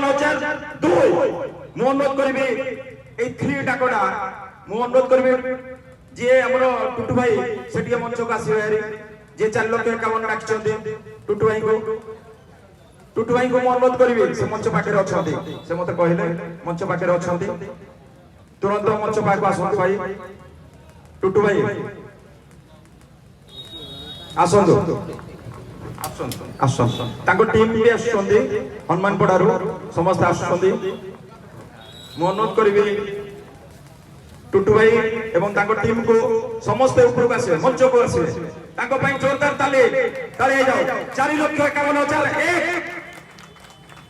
51,002 ମୁଁ ଅନୁରୋଧ କରିବି এই 3 ডাকটা ମୁଁ ଅନୁରୋଧ କରିବି ଯିଏ ଆମର ଟୁଟୁ ଭାଇ ସେ ଟିକେ ମଞ୍ଚକୁ ଆସିବେ ହେରି ଯିଏ 4,51,000 ଡାକିଛନ୍ତି ଟୁଟୁ ଭାଇଙ୍କୁ ମୁଁ ଅନୁରୋଧ କରିବି ସେ ମଞ୍ଚ ପାଖରେ ଅଛନ୍ତି ସେ ମତେ କହିଲେ ମଞ୍ଚ ପାଖରେ ଅଛନ୍ତି ତୁରନ୍ତ ମଞ୍ଚ ପାଖକୁ ଆସନ୍ତୁ ଭାଇ ଟୁଟୁ ଭାଇ ଆସନ୍ତୁ ତାଙ୍କ ଟିମ୍ ବି ଆସୁଛନ୍ତି ହନୁମାନପଡ଼ାରୁ ସମସ୍ତେ ଆସୁଛନ୍ତି ମୁଁ ଅନୁରୋଧ କରିବି टुटू भाई एवं ताको टीम को समस्त ऊपर आसे मंच को आसे ताको ପାଇଁ जोरदार ताली ताली हो जाओ 4,51,001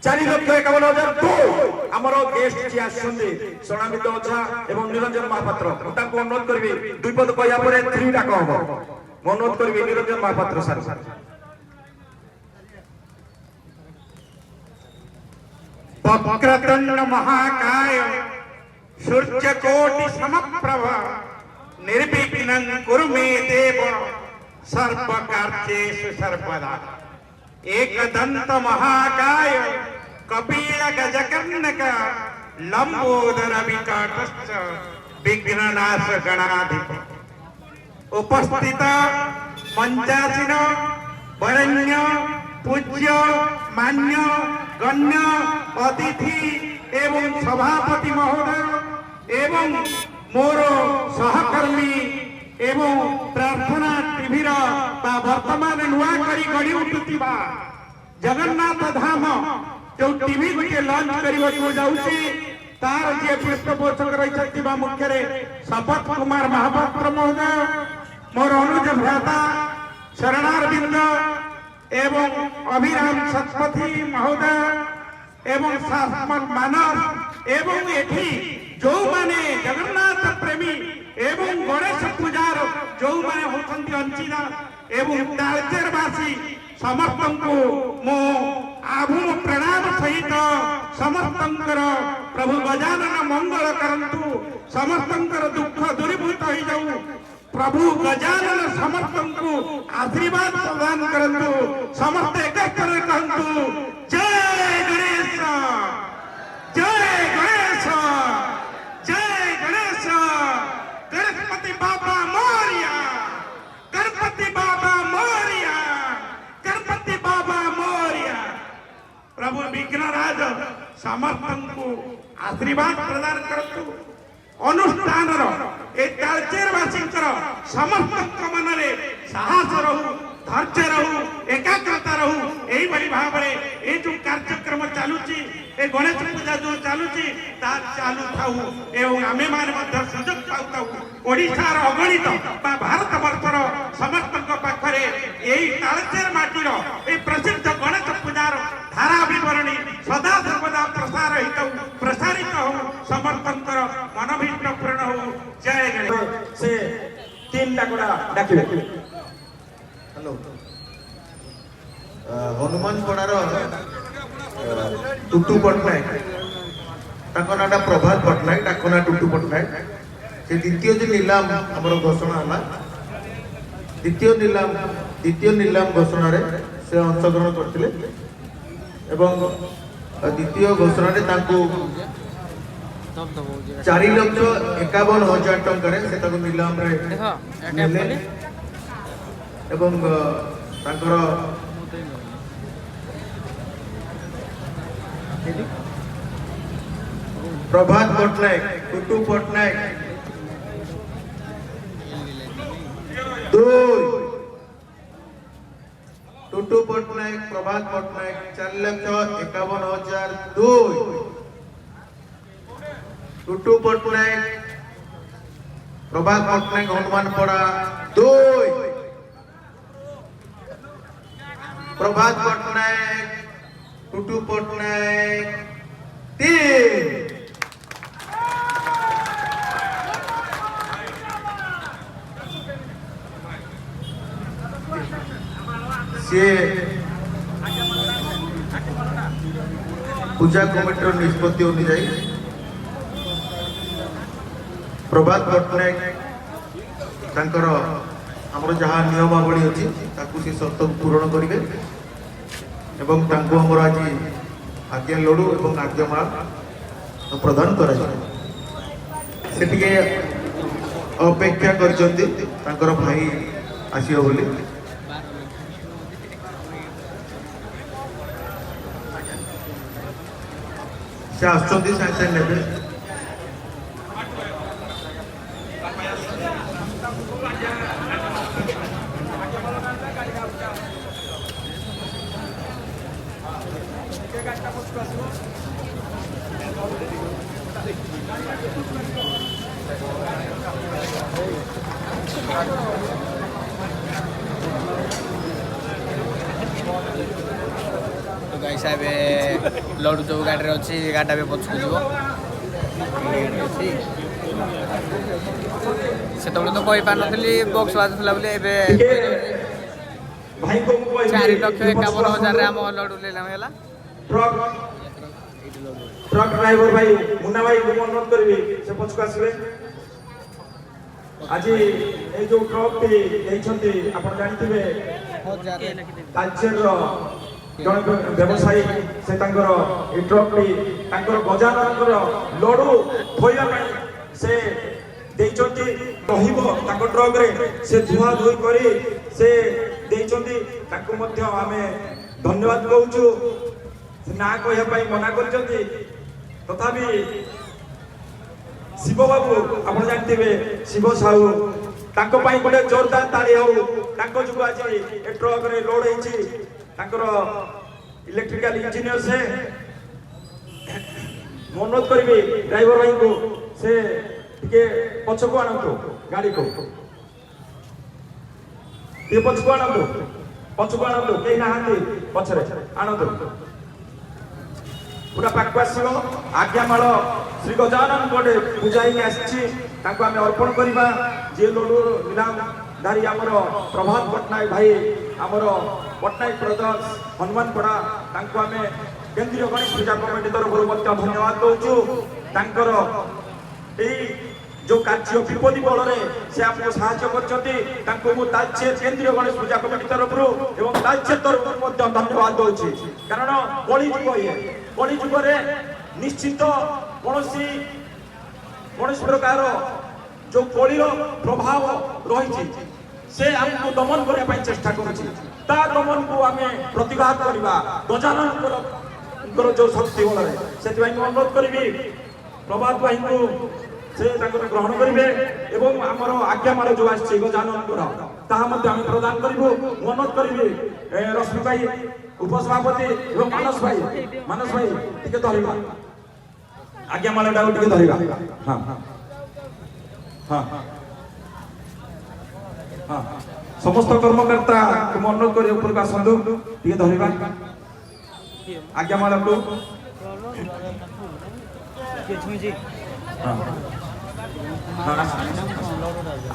4,51,002 हमर गेस्ट जी आछंदी सोनामित ओझा एवं निरंजन महापात्र ताको अनुरोध करबी दुई पद कहया परे 3 डाक हो मैं अनुरोध करबी निरंजन महापात्र सर वक्रतुंड महाकाय सूर्यकोटि समप्रभ निर्विघ्नं कुरु मे देव सर्वकार्येषु सर्वदा एकदंत महाकाय कपिल गजकर्णक लंबोदर विकटश्च विघ्ननाश गणाधिप उपस्थित मंचासीन वरेण्य पूज्य मान्य गण्य अतिथि एवं सभापति महोदय एवं मोर सहकर्मी एवं प्रार्थना टीवी वर्तमान नुआ करी गढ़ी उठुवा जगन्नाथ धाम जो टीवी के लॉन्च करने जाऊँगी तार जी पृष्ठपोषक रही मुख्य शपथ कुमार महापात्र महोदय मोर अनुज भ्राता शरणारविंद एवं अभिराम शतपथी महोदय एवं मानव एवं एठी जो माने जगन्नाथ प्रेमी एवं गणेश पूजार जो माने होचंती अंचीना एवं तालचेरवासी समस्तंको मो आभूम प्रणाम सहित समस्तंकर प्रभु गजानन मंगल करंतु समस्तंकर दुख दूरीभूत हो जाऊ प्रभु गजानन समस्तंको आशीर्वाद प्रदान करंतु समस्त एकत्र कहंतु जय गणेश जय गणेश जय गणेश गणपति बाबा मोरिया गणपति बाबा मोरिया गणपति बाबा मोरिया प्रभु विघ्नराज समस्तंको आशीर्वाद प्रदान करंतु अनुष्ठान तालचेरवासी समस्त मन में साहस रहू धैर्य रहू एकाग्रता रहू यही भाव में ये जो कार्यक्रम चलुची गणेश पूजा जो चलुची चालू थाऊ एवं आमे माने सुजोग पाऊ ओडिशार अगणित भारत वर्षर समस्त पाखरे यही तालचेर माटीर ये प्रसिद्ध गणेश पूजार धारा विवरणी सदा सर्वदा प्रसारित हो समर्थंकर मनोभीष्ट पूर्ण हो जय गणेश से 3 डाकड़ा डाकिबे हेलो हनुमानपड़ार टुटू पट्टनायक ताको नाटा प्रभात पट्टनायक ताको ना टुटू पट्टनायक से द्वितीय जो नीलाम हमर घोषणा हला द्वितीय नीलाम घोषणा रे से अंशग्रहण करथिले एवं द्वितीय घोषणा रे ताको 4,51,000 टंका से नीलाम रे नेले एवं तांकर प्रभात पट्टनायक टुटू पट्टनायक 2 टुटू पट्टनायक प्रभात पट्टनायक 4,51,002 टुटू पट्टनायक प्रभात पट्टनायक हनुमानपड़ा 2 प्रभात पट्टनायक टुटू पट्टनायक 3 से पूजा कमिटर निष्पत्ति अनुजाई प्रभात पट्टनायक तांकर हमर जहाँ नियमावली अच्छी ताकू से शर्त पूरण करेंगे एवं तांको हमर आज ଆଜ୍ଞା ଲଡୁ ଏବଂ ଆଜ୍ଞାମାଳ ପ୍ରଦାନ କରାଯିବ। ସେ ଟିକେ ଅପେକ୍ଷା କରିଛନ୍ତି ତାଙ୍କର ଭାଇ ଆସିବ ବୋଲି। ସେ ଆସୁଛନ୍ତି, ସାଙ୍ଗେ ସାଙ୍ଗେ ନେବେ। तो गाइस ଏବେ ଲଡୁ ଯୋଉ ଗାଡ଼ିରେ ଅଛି ଗାଡ଼ିଟା ଏବେ ପଛକୁ ଯିବ। ସେତେବେଳେ ତ କହିପାରୁନଥିଲି ବକ୍ସ ବାଜୁଥିଲା ବୋଲି ଏବେ ଭାଇଙ୍କୁ ମୁଁ କହିବି 4,51,000ରେ ଆମ ଲଡୁ ନିଲାମ ହେଲା। ଟ୍ରକ୍ ଡ୍ରାଇଭର ଭାଇ ମୁନା ଭାଇଙ୍କୁ ମୁଁ ଅନୁରୋଧ କରିବି ସେ ପଛକୁ ଆସିବେ। ଆଜି ଏଇ ଯୋଉ ଟ୍ରକଟି ଦେଇଛନ୍ତି ଆପଣ ଜାଣିଥିବେ ତାଲଚେରର ଜଣେ ବ୍ୟବସାୟୀ, ସେ ତାଙ୍କର ଏଇ ଟ୍ରକଟି ତାଙ୍କର ଗଜାନନଙ୍କର ଲଡୁ ଥୋଇବା ପାଇଁ ସେ ଦେଇଛନ୍ତି। ରହିବ ତାଙ୍କ ଟ୍ରକରେ ସେ ଧୁଆ ଧୋଇ କରି ସେ ଦେଇଛନ୍ତି। ତାଙ୍କୁ ମଧ୍ୟ ଆମେ ଧନ୍ୟବାଦ କହୁଛୁ। ସେ ନା କହିବା ପାଇଁ ମନା କରିଛନ୍ତି, ତଥାପି ଶିବ ବାବୁ ଆପଣ ଜାଣିଥିବେ, ଶିବ ସାହୁ, ତାଙ୍କ ପାଇଁ ଗୋଟେ ଜୋରଦାର ତାଳି ହଉ। ତାଙ୍କ ଯୋଗୁଁ ଆଜି ଏ ଟ୍ରକରେ ଲୋଡ ହେଇଛି। ତାଙ୍କର ଇଲେକ୍ଟ୍ରିକାଲ ଇଞ୍ଜିନିୟର ସେ। ମୁଁ ଅନୁରୋଧ କରିବି ଡ୍ରାଇଭର ଭାଇଙ୍କୁ ସେ ଟିକେ ପଛକୁ ଆଣନ୍ତୁ ଗାଡ଼ିକୁ, ଟିକେ ପଛକୁ ଆଣନ୍ତୁ, ପଛକୁ ଆଣନ୍ତୁ, କେହି ନାହାନ୍ତି ପଛରେ, ଆଣନ୍ତୁ। ପୁରା ପାଖକୁ ଆସିବ। ଆଜ୍ଞାମାଳ ଶ୍ରୀ ଗଜାନନ ଗୋଟେ ପୂଜା ହେଇକି ଆସିଛି, ତାଙ୍କୁ ଆମେ ଅର୍ପଣ କରିବା। ଯିଏ ଲଡୁ ନିଲାମଧାରୀ ଆମର ପ୍ରଭାତ ପଟ୍ଟନାୟକ ଭାଇ, ଆମର ପଟ୍ଟନାୟକ ବ୍ରଦର୍ସ ହନୁମାନପଡ଼ା, ତାଙ୍କୁ ଆମେ କେନ୍ଦ୍ରୀୟ ଗଣେଶ ପୂଜା କମିଟି ତରଫରୁ ମଧ୍ୟ ଧନ୍ୟବାଦ ଦଉଛୁ। ତାଙ୍କର ଏଇ ଯୋଉ କାର୍ଯ୍ୟ ବିପତ୍ତି ବଳରେ ସେ ଆମକୁ ସାହାଯ୍ୟ କରିଛନ୍ତି, ତାଙ୍କୁ ମୁଁ ତାଲଚେର କେନ୍ଦ୍ରୀୟ ଗଣେଶ ପୂଜା କମିଟି ତରଫରୁ ଏବଂ ତାଲଚେର ତରଫରୁ ମଧ୍ୟ ଧନ୍ୟବାଦ ଦଉଛି। କାରଣ କଳି ଯୁଗ ଇଏ, କଳି ଯୁଗରେ ନିଶ୍ଚିତ କୌଣସି ପ୍ରକାର ଯୋଉ କଳିର ପ୍ରଭାବ ରହିଛି ସେ ଆମକୁ ଦମନ କରିବା ପାଇଁ ଚେଷ୍ଟା କରୁଛି। ତା ଦମନକୁ ଆମେ ପ୍ରତିଘାତ କରିବା ଗଜାନନଙ୍କର ଯୋଉ ଶକ୍ତି ବଳରେ। ସେଥିପାଇଁ ମୁଁ ଅନୁରୋଧ କରିବି ପ୍ରଭାତ ଭାଇଙ୍କୁ ସେ ତାଙ୍କର ଗ୍ରହଣ କରିବେ ଏବଂ ଆମର ଆଜ୍ଞାମାଳ ଯୋଉ ଆସିଛି ଗଜାନନଙ୍କର ତାହା ମଧ୍ୟ ଆମେ ପ୍ରଦାନ କରିବୁ। ମୁଁ ଅନୁରୋଧ କରିବି ରଶ୍ମି ଭାଇ, ଉପସଭାପତି ଏବଂ ମାନସ ଭାଇ ଟିକେ ଧରିବା ଆଜ୍ଞାମାଳଟାକୁ, ଟିକେ ଧରିବା। ହଁ ହଁ ହଁ, ସମସ୍ତ କର୍ମକର୍ତ୍ତା ମୁଁ ଅନୁରୋଧ କରି ଉପରକୁ ଆସନ୍ତୁ, ଟିକେ ଧରିବା ଆଜ୍ଞାମାଳକୁ।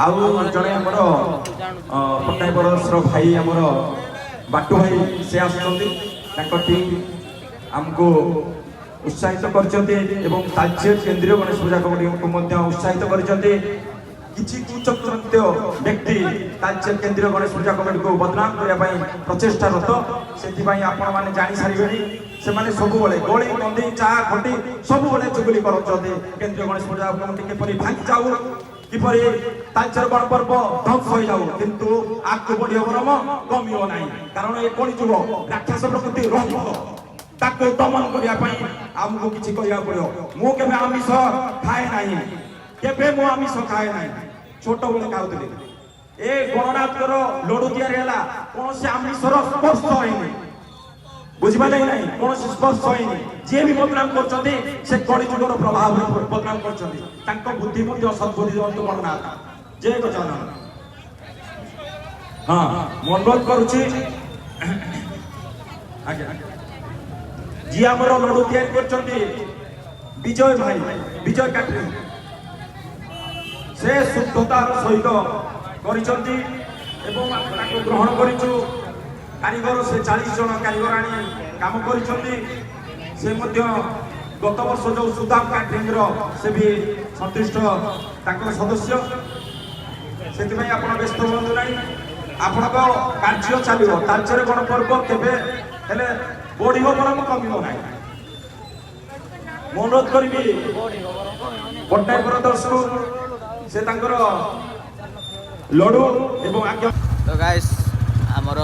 ଆଉ ଜଣେ ଆମର ପଟ୍ଟନାୟକ ବ୍ରଦର୍ସର ଭାଇ ଆମର ବାଟୁ ଭାଇ ସେ ଆସୁଛନ୍ତି। ତାଙ୍କ ଟିମ୍ ଆମକୁ ଉତ୍ସାହିତ କରିଛନ୍ତି ଏବଂ ତାଲଚେର କେନ୍ଦ୍ରୀୟ ଗଣେଶ ପୂଜା କମିଟିକୁ ମଧ୍ୟ ଉତ୍ସାହିତ କରିଛନ୍ତି। କିଛି କୁଚକ୍ରାନ୍ତ ବ୍ୟକ୍ତି ତାଲଚେର କେନ୍ଦ୍ରୀୟ ଗଣେଶ ପୂଜା କମିଟିକୁ ବଦନାମ କରିବା ପାଇଁ ପ୍ରଚେଷ୍ଟାରତ। ସେଥିପାଇଁ ଆପଣମାନେ ଜାଣିସାରିବେଣି, ସେମାନେ ସବୁବେଳେ ଗଳି କନ୍ଦି ଚା ଖଟି ସବୁବେଳେ ଚୁଗୁଲି କରୁଛନ୍ତି। କେନ୍ଦ୍ରୀୟ ଗଣେଶ ପୂଜା କମିଟି କିପରି ଭାଙ୍ଗି ଯାଉ, କିପରି ତାଲଚେର ଗଣପର୍ବ ଧ୍ୱଂସ ହୋଇଯାଉ, କିନ୍ତୁ ଆଗକୁ ବଢିବ ବରଂ କମିବ ନାହିଁ। କାରଣ ଏ କଳିଯୁଗ ରାକ୍ଷସ ପ୍ରକୃତି ରହିବ, ତାକୁ ଦମନ କରିବା ପାଇଁ ଆମକୁ କିଛି କରିବାକୁ ପଡିବ। ମୁଁ କେବେ ଆମିଷ ଖାଏ ନାହିଁ, କେବେ ମୁଁ ଆମିଷ ଖାଏ ନାହିଁ, ଛୋଟବେଳେ ଖାଉଥିଲି। ଏ ଗଣନାଥଙ୍କର ଲଡୁ ତିଆରି ହେଲା, କୌଣସି ଆମିଷର ସ୍ପର୍ଶ ହେଇନି, ବୁଝିପାରିଲେ ନାହିଁ, କୌଣସି ସ୍ପର୍ଶ ହେଇନି। ଯିଏ ବି ବଦନାମ କରୁଛନ୍ତି ସେ କଳିଯୁଗର ପ୍ରଭାବରେ ବଦନାମ କରୁଛନ୍ତି। ତାଙ୍କ ବୁଦ୍ଧି ମଧ୍ୟ ସଦ୍ବୁଦ୍ଧି ଦିଅନ୍ତୁ ଗଣନାଥ, ଜୟ ଗଜାନନ। ହଁ, ମୁଁ ଅନୁରୋଧ କରୁଛି ଆଜ୍ଞା, ଯିଏ ଆମର ଲଡୁ ତିଆରି କରିଛନ୍ତି ବିଜୟ ଭାଇ, ବିଜୟ କାଟରିଂ, ସେ ଶୁଦ୍ଧତାର ସହିତ କରିଛନ୍ତି ଏବଂ ତାକୁ ଗ୍ରହଣ କରିଛୁ। କାରିଗର ସେ 40 ଜଣ କାରିଗର ଆଣି କାମ କରିଛନ୍ତି। ସେ ମଧ୍ୟ ଗତ ବର୍ଷ ଯୋଉ ସୁଦାମ କାଟରିଂର ସେ ବି ସନ୍ତୁଷ୍ଟ ତାଙ୍କର ସଦସ୍ୟ। ସେଥିପାଇଁ ଆପଣ ବ୍ୟସ୍ତ ହୁଅନ୍ତୁ ନାହିଁ, ଆପଣଙ୍କ କାର୍ଯ୍ୟ ଚାଲିବ। ତାଲଚେର ଗଣପର୍ବ କେବେ ହେଲେ ବଢିବ ବରଂ କମିବ ନାହିଁ। ମୁଁ ଅନୁରୋଧ କରିବି ପଟ୍ଟନାୟକ ବ୍ରଦର୍ସକୁ ସେ ତାଙ୍କର ଲଡୁ ଏବଂ ଆଜ୍ଞା ତ ଗାଇସ୍ ଆମର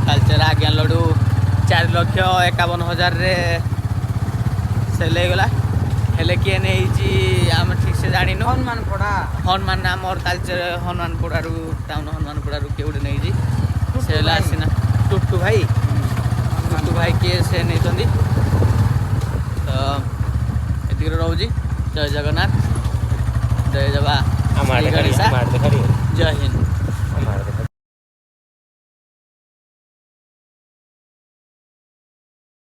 କାଲଚର ଆଜ୍ଞା ଲଡୁ 4,51,000 ସେଲ୍ ହେଇଗଲା ହେଲେ କିଏ ନେଇଛି ଆମେ ଠିକ୍ ସେ ଜାଣିନୁ ହନୁମାନ ଆମର ତାଲଚେର ହନୁମାନପଡ଼ାରୁ ଟାଉନ୍ ହନୁମାନପଡ଼ାରୁ କିଏ ଗୋଟେ ନେଇଛି ସେ ହେଲା ଆସିନା ଟୁଟୁ ଭାଇ କିଏ ସେ ନେଇଛନ୍ତି ତ ଏତିକିରେ ରହୁଛି ଜୟ ଜଗନ୍ନାଥ ଜୟ ଜବା ଜୟ ହିନ୍ଦ।